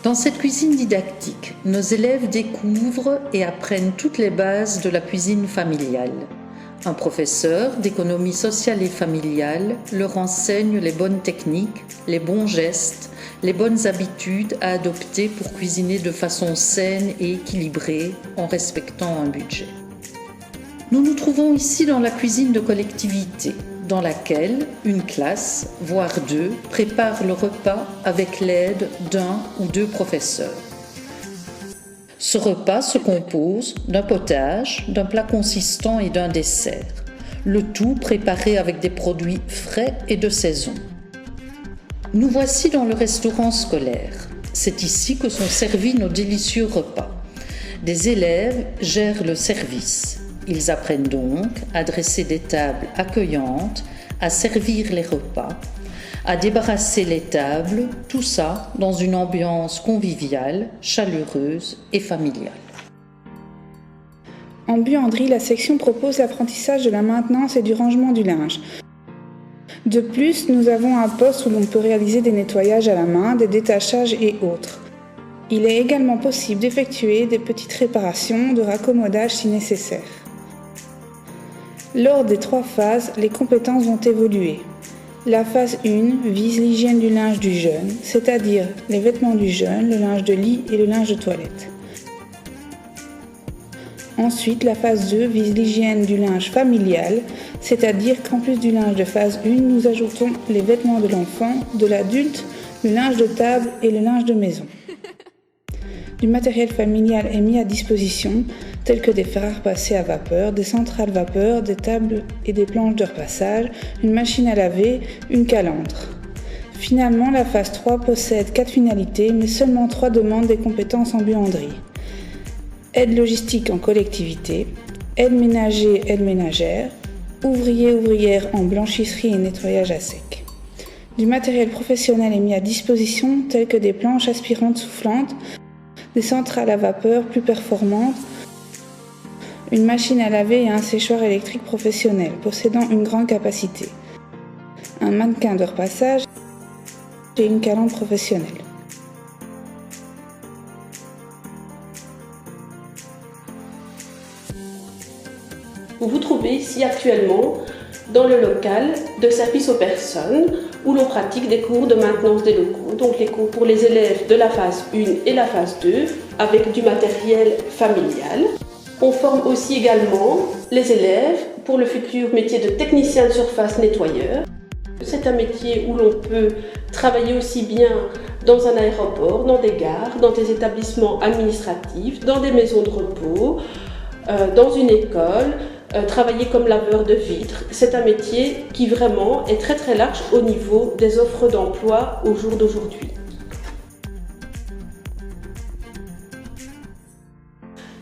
Dans cette cuisine didactique, nos élèves découvrent et apprennent toutes les bases de la cuisine familiale. Un professeur d'économie sociale et familiale leur enseigne les bonnes techniques, les bons gestes, les bonnes habitudes à adopter pour cuisiner de façon saine et équilibrée en respectant un budget. Nous nous trouvons ici dans la cuisine de collectivité, dans laquelle une classe, voire deux, prépare le repas avec l'aide d'un ou deux professeurs. Ce repas se compose d'un potage, d'un plat consistant et d'un dessert, le tout préparé avec des produits frais et de saison. Nous voici dans le restaurant scolaire. C'est ici que sont servis nos délicieux repas. Des élèves gèrent le service. Ils apprennent donc à dresser des tables accueillantes, à servir les repas, à débarrasser les tables, tout ça dans une ambiance conviviale, chaleureuse et familiale. En buanderie, la section propose l'apprentissage de la maintenance et du rangement du linge. De plus, nous avons un poste où l'on peut réaliser des nettoyages à la main, des détachages et autres. Il est également possible d'effectuer des petites réparations, de raccommodage si nécessaire. Lors des 3 phases, les compétences vont évoluer. La phase 1 vise l'hygiène du linge du jeune, c'est-à-dire les vêtements du jeune, le linge de lit et le linge de toilette. Ensuite, la phase 2 vise l'hygiène du linge familial, c'est-à-dire qu'en plus du linge de phase 1, nous ajoutons les vêtements de l'enfant, de l'adulte, le linge de table et le linge de maison. Du matériel familial est mis à disposition, tel que des fers à repasser à vapeur, des centrales vapeur, des tables et des planches de repassage, une machine à laver, une calandre. Finalement, la phase 3 possède 4 finalités, mais seulement 3 demandent des compétences en buanderie. Aide logistique en collectivité, aide ménager, aide ménagère, ouvrier-ouvrière en blanchisserie et nettoyage à sec. Du matériel professionnel est mis à disposition, tel que des planches aspirantes soufflantes, des centrales à vapeur plus performantes, une machine à laver et un séchoir électrique professionnel possédant une grande capacité, un mannequin de repassage et une calandre professionnelle. Vous vous trouvez ici actuellement dans le local de service aux personnes où l'on pratique des cours de maintenance des locaux, donc les cours pour les élèves de la phase 1 et la phase 2 avec du matériel familial. On forme aussi également les élèves pour le futur métier de technicien de surface nettoyeur. C'est un métier où l'on peut travailler aussi bien dans un aéroport, dans des gares, dans des établissements administratifs, dans des maisons de repos, dans une école, travailler comme laveur de vitres. C'est un métier qui vraiment est très très large au niveau des offres d'emploi au jour d'aujourd'hui.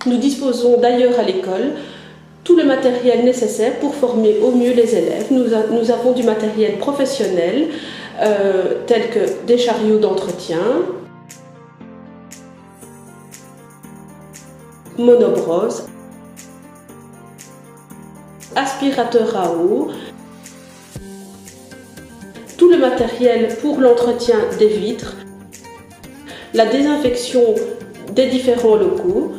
Nous disposons d'ailleurs à l'école tout le matériel nécessaire pour former au mieux les élèves. Nous avons du matériel professionnel tel que des chariots d'entretien, monobrosse, aspirateur à eau, tout le matériel pour l'entretien des vitres, la désinfection des différents locaux,